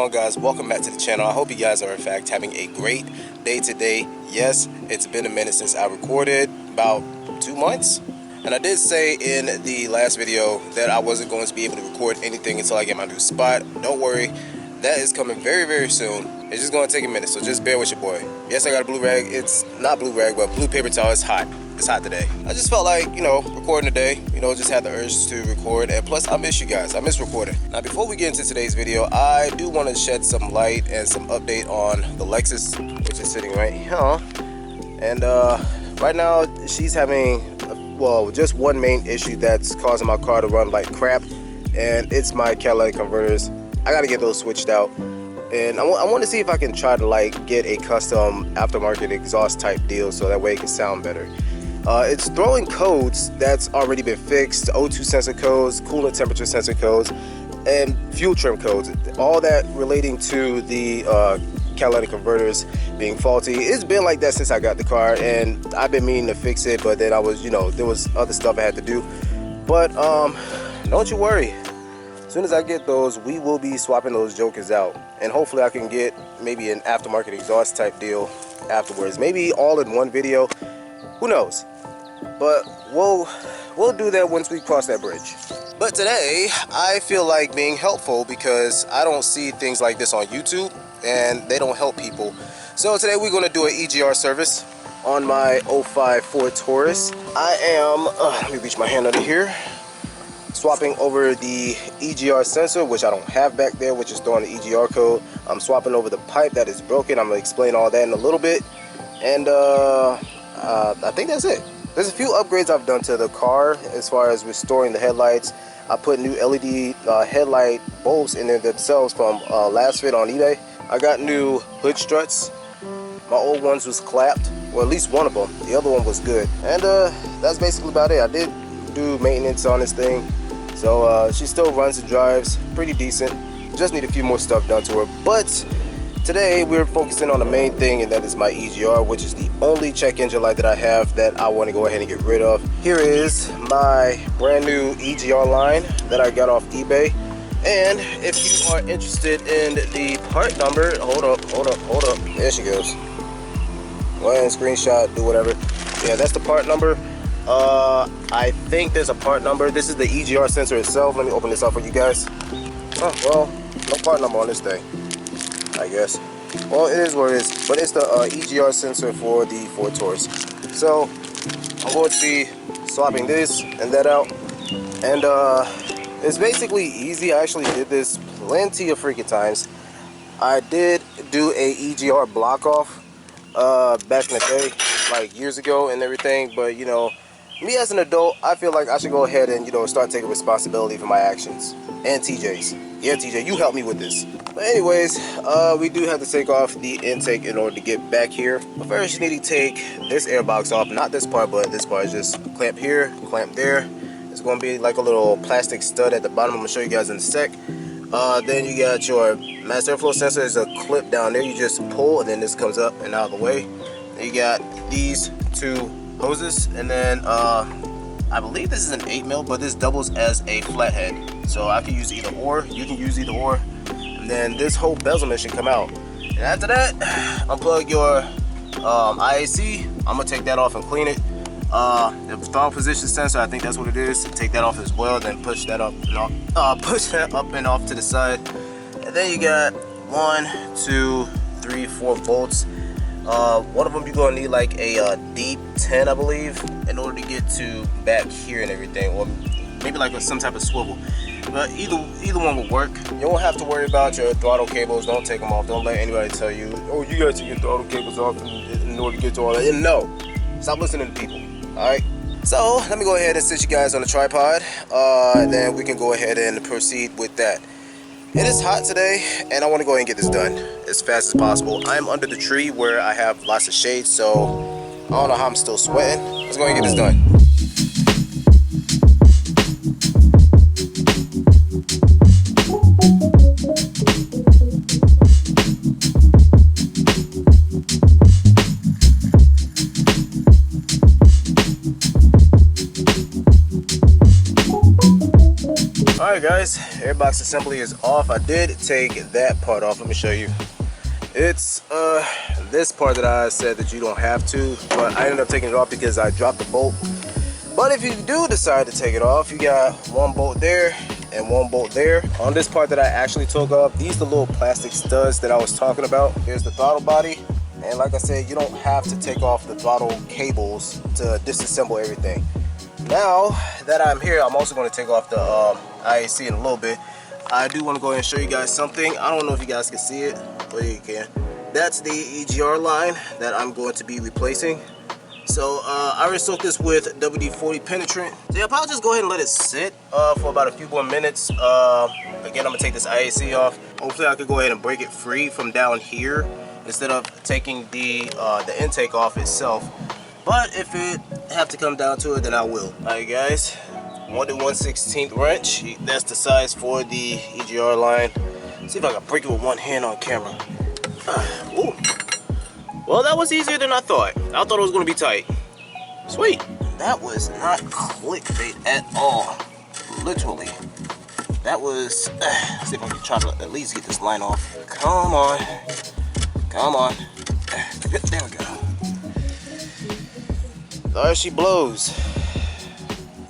on, guys? Welcome back to the channel. I hope you guys are in fact having a great day today. Yes, it's been a minute since I recorded, about 2 months, and I did say in the last video that I wasn't going to be able to record anything until I get my new spot. Don't worry, that is coming very soon. It's just going to take a minute, so just bear with your boy. Yes, I got a blue rag. It's not blue rag, but blue paper towel. It's hot. It's hot today. I just felt like, recording today, just had the urge to record, and plus I miss you guys. I miss recording. Now, before we get into today's video, I do want to shed some light and some update on the Lexus, which is sitting right here. And right now she's having, just one main issue that's causing my car to run like crap, and it's my catalytic converters. I got to get those switched out. And I want to see if I can try to get a custom aftermarket exhaust type deal so that way it can sound better. It's throwing codes that's already been fixed, O2 sensor codes, coolant temperature sensor codes, and fuel trim codes. All that relating to the catalytic converters being faulty. It's been like that since I got the car, and I've been meaning to fix it, but then I was, there was other stuff I had to do. But don't you worry. As soon as I get those, we will be swapping those jokers out, and hopefully I can get maybe an aftermarket exhaust type deal afterwards. Maybe all in one video. Who knows? But we'll do that once we cross that bridge. But today I feel like being helpful because I don't see things like this on YouTube, and they don't help people. So today we're going to do an EGR service on my 05 Ford Taurus. I am let me reach my hand under here. Swapping over the EGR sensor, which I don't have back there, which is throwing the EGR code. I'm swapping over the pipe that is broken. I'm going to explain all that in a little bit. And I think that's it. There's a few upgrades I've done to the car as far as restoring the headlights. I put new LED headlight bulbs in there themselves from Last Fit on eBay. I got new hood struts. My old ones was clapped, or at least one of them. The other one was good. And that's basically about it. I did do maintenance on this thing. So she still runs and drives pretty decent. Just need a few more stuff done to her. But today we're focusing on the main thing, and that is my EGR, which is the only check engine light that I have that I want to go ahead and get rid of. Here is my brand new EGR line that I got off eBay. And if you are interested in the part number, hold up. There she goes. Go ahead and screenshot, do whatever. Yeah, that's the part number. I think there's a part number. This is the EGR sensor itself. Let me open this up for you guys. Oh, well, no part number on this thing, I guess. Well, it is what it is, but it's the EGR sensor for the Ford Taurus. So I'm going to be swapping this and that out, and it's basically easy. I actually did this plenty of freaking times. I did do a EGR block off back in the day, like years ago and everything, but me as an adult, I feel like I should go ahead and start taking responsibility for my actions. And TJ's. Yeah, TJ, you helped me with this. But anyways, we do have to take off the intake in order to get back here. But first, you need to take this air box off. Not this part, but this part. Just clamp here, clamp there. It's going to be like a little plastic stud at the bottom. I'm going to show you guys in a sec. Then you got your mass airflow sensor. There's a clip down there. You just pull, and then this comes up and out of the way. Then you got these two hoses, and then I believe this is an 8mm, but this doubles as a flathead, so I can use either or. You can use either or, and then this whole bezelment should come out. And after that, unplug your IAC. I'm gonna take that off and clean it. The throttle position sensor, I think that's what it is. Take that off as well, then push that up and off, push that up and off to the side. And then you got 1, 2, 3, 4 bolts. One of them you're gonna need like a deep 10, I believe, in order to get to back here and everything, or maybe like some type of swivel. But either one will work. You won't have to worry about your throttle cables. Don't take them off. Don't let anybody tell you, oh, you gotta take your throttle cables off in order to get to all that. And no, stop listening to people. All right. So let me go ahead and sit you guys on the tripod, and then we can go ahead and proceed with that. It is hot today, and I want to go ahead and get this done as fast as possible. I'm under the tree where I have lots of shade, so I don't know how I'm still sweating. Let's go ahead and get this done. Alright guys, airbox assembly is off. I did take that part off. Let me show you. It's this part that I said that you don't have to, but I ended up taking it off because I dropped the bolt. But if you do decide to take it off, you got one bolt there and one bolt there. On this part that I actually took off, these are the little plastic studs that I was talking about. Here's the throttle body, and like I said, you don't have to take off the throttle cables to disassemble everything. Now that I'm here, I'm also going to take off the IAC in a little bit. I do want to go ahead and show you guys something. I don't know if you guys can see it, but you can. That's the EGR line that I'm going to be replacing. So I already soaked this with WD-40 penetrant. So yeah, I'll probably just go ahead and let it sit for about a few more minutes. Again, I'm gonna take this IAC off. Hopefully I could go ahead and break it free from down here instead of taking the intake off itself. But if it have to come down to it, then I will. Alright guys, 1 to 1/16 wrench. That's the size for the EGR line. Let's see if I can break it with one hand on camera. Ooh. Well, that was easier than I thought. I thought it was going to be tight. Sweet. That was not clickbait at all. Literally. That was... let's see if I can try to at least get this line off. Come on. Come on. There we go. There she blows.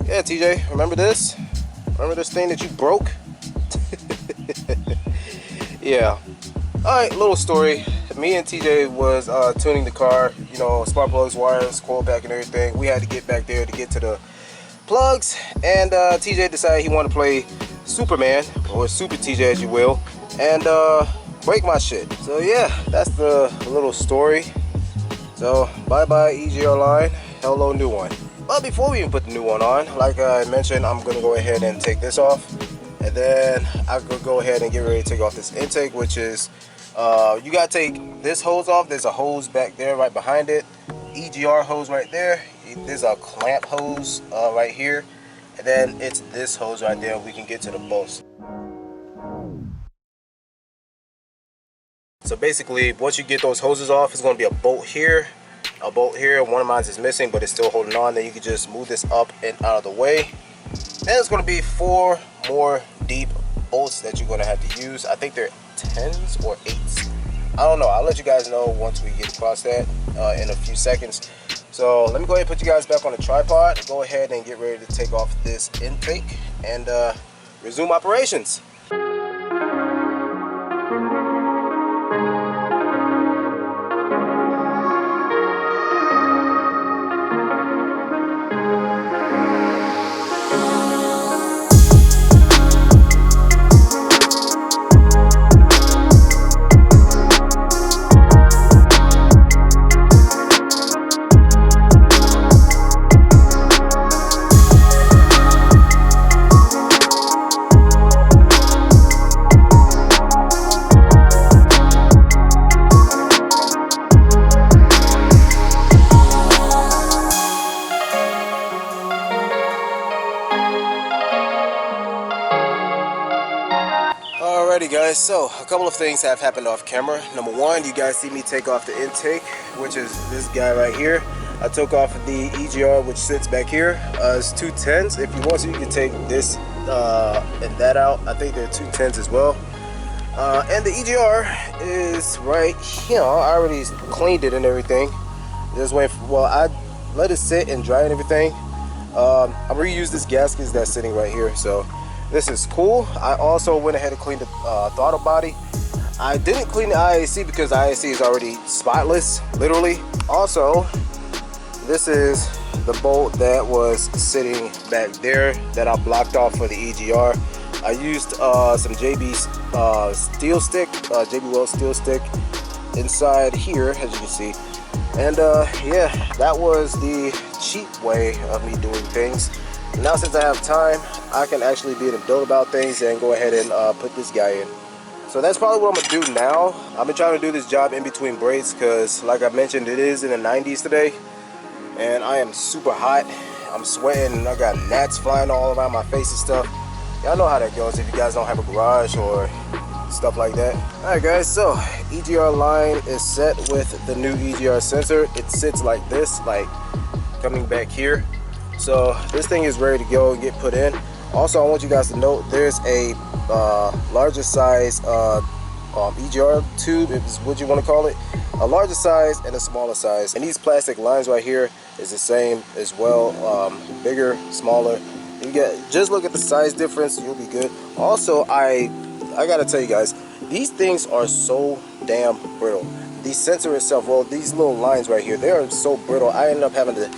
Yeah, TJ, remember this? Remember this thing that you broke? Yeah. Alright, little story. Me and TJ was tuning the car, you know, spark plugs, wires, coil pack and everything. We had to get back there to get to the plugs, and TJ decided he wanted to play Superman, or Super TJ as you will, and break my shit. So yeah, that's the little story. So bye bye EGR line, hello new one. But before we even put the new one on, like I mentioned, I'm gonna go ahead and take this off, and then I could go ahead and get ready to take off this intake, which is you gotta take this hose off. There's a hose back there right behind it, EGR hose right there. There's a clamp hose right here, and then it's this hose right there. We can get to the bolts. So basically, once you get those hoses off, it's going to be a bolt here, a bolt here. One of mine is missing, but it's still holding on. Then you can just move this up and out of the way. Then it's going to be 4 more deep bolts that you're going to have to use. I think they're 10s or 8s. I don't know. I'll let you guys know once we get across that in a few seconds. So let me go ahead and put you guys back on the tripod. Go ahead and get ready to take off this intake and resume operations. Alrighty guys, so a couple of things have happened off camera. Number one, you guys see me take off the intake, which is this guy right here. I took off the EGR, which sits back here. It's 2 10s. If you want to, you can take this and that out. I think they're 2 10s as well. And the EGR is right here. I already cleaned it and everything. Just waiting for, well, I let it sit and dry and everything. I'm reuse this gasket that's sitting right here, so this is cool. I also went ahead and cleaned the throttle body. I didn't clean the IAC because the IAC is already spotless, literally. Also, this is the bolt that was sitting back there that I blocked off for the EGR. I used some JB steel stick, JB Weld steel stick inside here, as you can see. And yeah, that was the cheap way of me doing things. Now since I have time, I can actually be an adult about things and go ahead and put this guy in. So that's probably what I'm gonna do now. I've been trying to do this job in between breaks because, like I mentioned, it is in the 90s today, and I am super hot. I'm sweating and I got gnats flying all around my face and stuff. Y'all know how that goes if you guys don't have a garage or stuff like that. Alright guys, so EGR line is set with the new EGR sensor. It sits like this, like coming back here. So this thing is ready to go and get put in. Also, I want you guys to note there's a larger size EGR tube, is what you want to call it. A larger size and a smaller size. And these plastic lines right here is the same as well. Bigger, smaller. You get, just look at the size difference, you'll be good. Also, I gotta tell you guys, these things are so damn brittle. The sensor itself, well, these little lines right here, they are so brittle. I ended up having to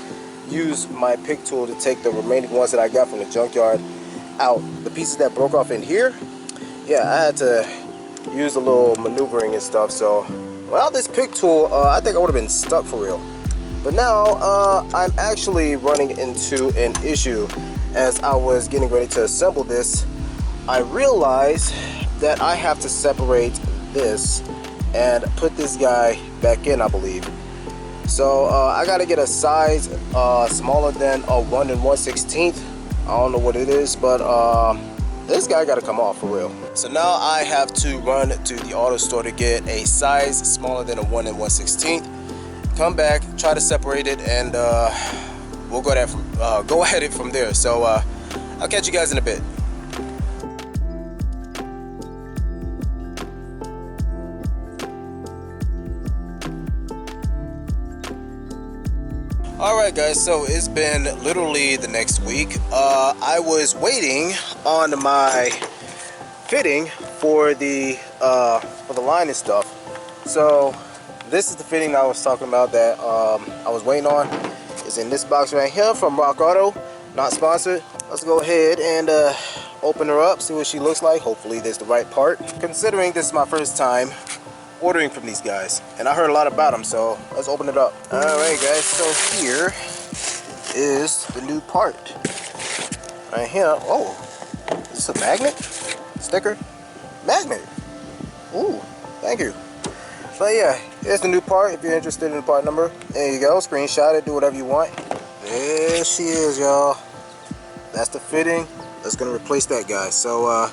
use my pick tool to take the remaining ones that I got from the junkyard out. The pieces that broke off in here, yeah, I had to use a little maneuvering and stuff. So without this pick tool, I think I would have been stuck for real. But now I'm actually running into an issue. As I was getting ready to assemble this, I realized that I have to separate this and put this guy back in, I believe. So I gotta get a size smaller than a 1 1/16. I don't know what it is, but this guy gotta come off for real. So now I have to run to the auto store to get a size smaller than a 1 1/16. Come back, try to separate it, and we'll go at it from there. So I'll catch you guys in a bit. Alright guys, so it's been literally the next week. I was waiting on my fitting for the line and stuff. So this is the fitting that I was talking about that I was waiting on. It's in this box right here from Rock Auto, not sponsored. Let's go ahead and open her up, see what she looks like. Hopefully this is the right part, considering this is my first time ordering from these guys, and I heard a lot about them, so let's open it up. Alright guys, so here is the new part right here. Oh, is this a magnet? Sticker? Magnet. Ooh, thank you. But yeah, here's the new part. If you're interested in the part number, there you go. Screenshot it, do whatever you want. There she is, y'all. That's the fitting that's gonna replace that guy. So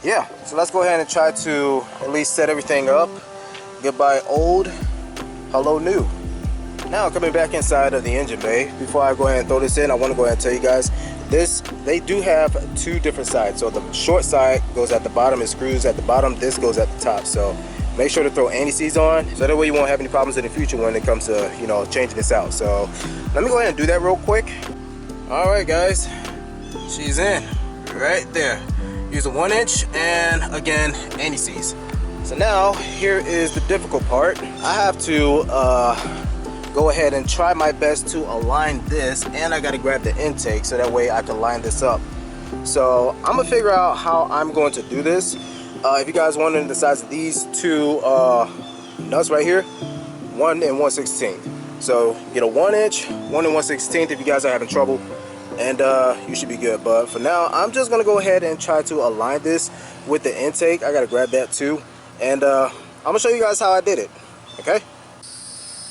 yeah, so let's go ahead and try to at least set everything up. Goodbye old, hello new. Now coming back inside of the engine bay, before I go ahead and throw this in, I want to go ahead and tell you guys this, they do have two different sides. So the short side goes at the bottom and screws at the bottom. This goes at the top. So make sure to throw anti-seize on, so that way you won't have any problems in the future when it comes to, you know, changing this out. So let me go ahead and do that real quick. All right guys, she's in right there. Use a 1 inch and again anti-seize. So now here is the difficult part. I have to go ahead and try my best to align this, and I got to grab the intake so that way I can line this up. So I'm gonna figure out how I'm going to do this. If you guys wondering the size of these two nuts right here, 1 1/16. So get a 1 inch, 1 1/16 if you guys are having trouble, and you should be good. But for now, I'm just gonna go ahead and try to align this with the intake. I gotta grab that too, and I'm gonna show you guys how I did it. Okay.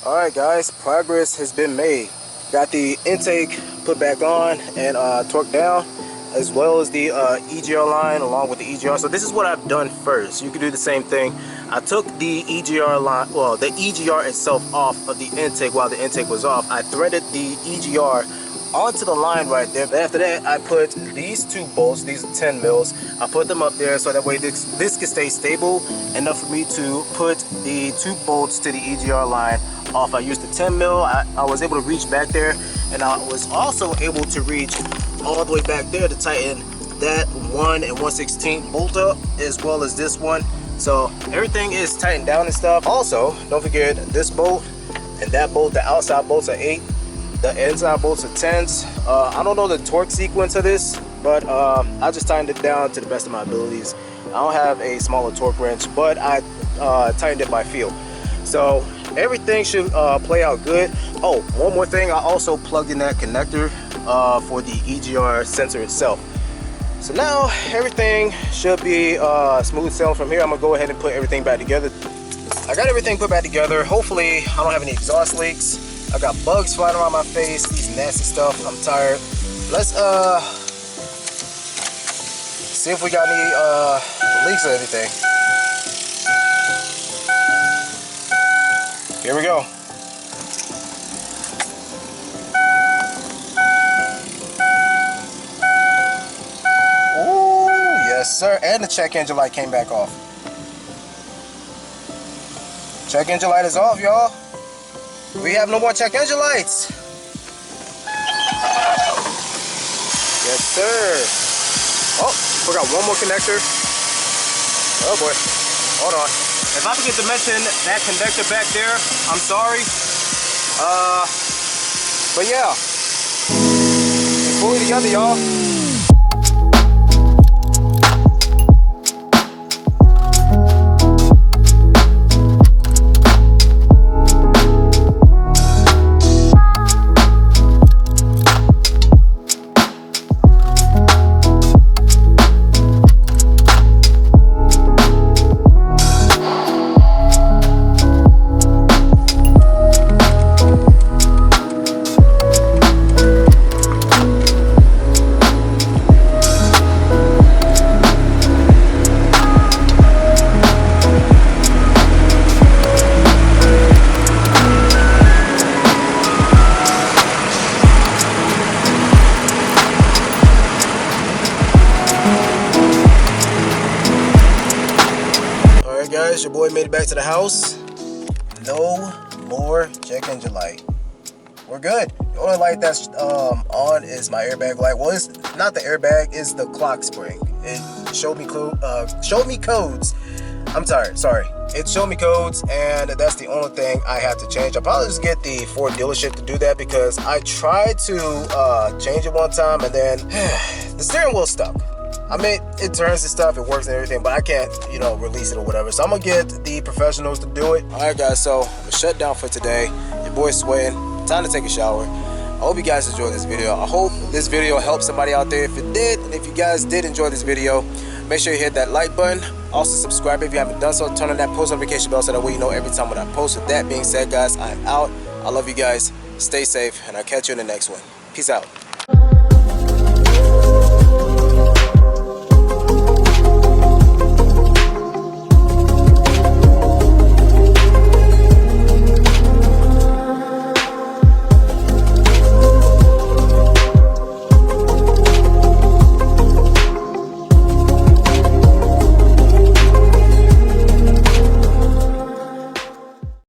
All right guys, progress has been made. Got the intake put back on and torqued down, as well as the EGR line along with the EGR. So this is what I've done first. You can do the same thing. I took the EGR line, well, the EGR itself off of the intake while the intake was off. I threaded the EGR onto the line right there. But after that, I put these two bolts, these are 10 mils. I put them up there so that way this can stay stable enough for me to put the two bolts to the EGR line off. I used the 10 mil. I was able to reach back there, and I was also able to reach all the way back there to tighten that 1 1/16 bolt up, as well as this one. So everything is tightened down and stuff. Also, don't forget this bolt and that bolt. The outside bolts are 8, the inside bolts are 10s. I don't know the torque sequence of this, but I just tightened it down to the best of my abilities. I don't have a smaller torque wrench, but I tightened it by feel. So everything should play out good. Oh, one more thing, I also plugged in that connector for the EGR sensor itself. So now everything should be smooth sailing from here. I'm gonna go ahead and put everything back together. I got everything put back together. Hopefully I don't have any exhaust leaks. I got bugs flying around my face, these nasty stuff. I'm tired. Let's see if we got any leaks or anything. Here we go. Yes, sir. And the check engine light came back off. Check engine light is off, y'all. We have no more check engine lights. Yes, sir. Oh, forgot one more connector. Oh boy. Hold on. If I forget to mention that connector back there, I'm sorry. But yeah. It's fully together, y'all. Guys, your boy made it back to the house. No more check engine light. We're good. The only light that's on is my airbag light. Well, it's not the airbag, it's the clock spring. It showed me codes. I'm sorry. It showed me codes, and that's the only thing I have to change. I'll probably just get the Ford dealership to do that because I tried to change it one time, and then the steering wheel stuck. I mean, it turns and stuff, it works and everything, but I can't, release it or whatever. So I'm gonna get the professionals to do it. All right, guys, so I'm shut down for today. Your boy's sweating. Time to take a shower. I hope you guys enjoyed this video. I hope this video helped somebody out there. If it did, and if you guys did enjoy this video, make sure you hit that like button. Also, subscribe if you haven't done so. Turn on that post notification bell so that way you know every time when I post. With that being said, guys, I'm out. I love you guys. Stay safe, and I'll catch you in the next one. Peace out.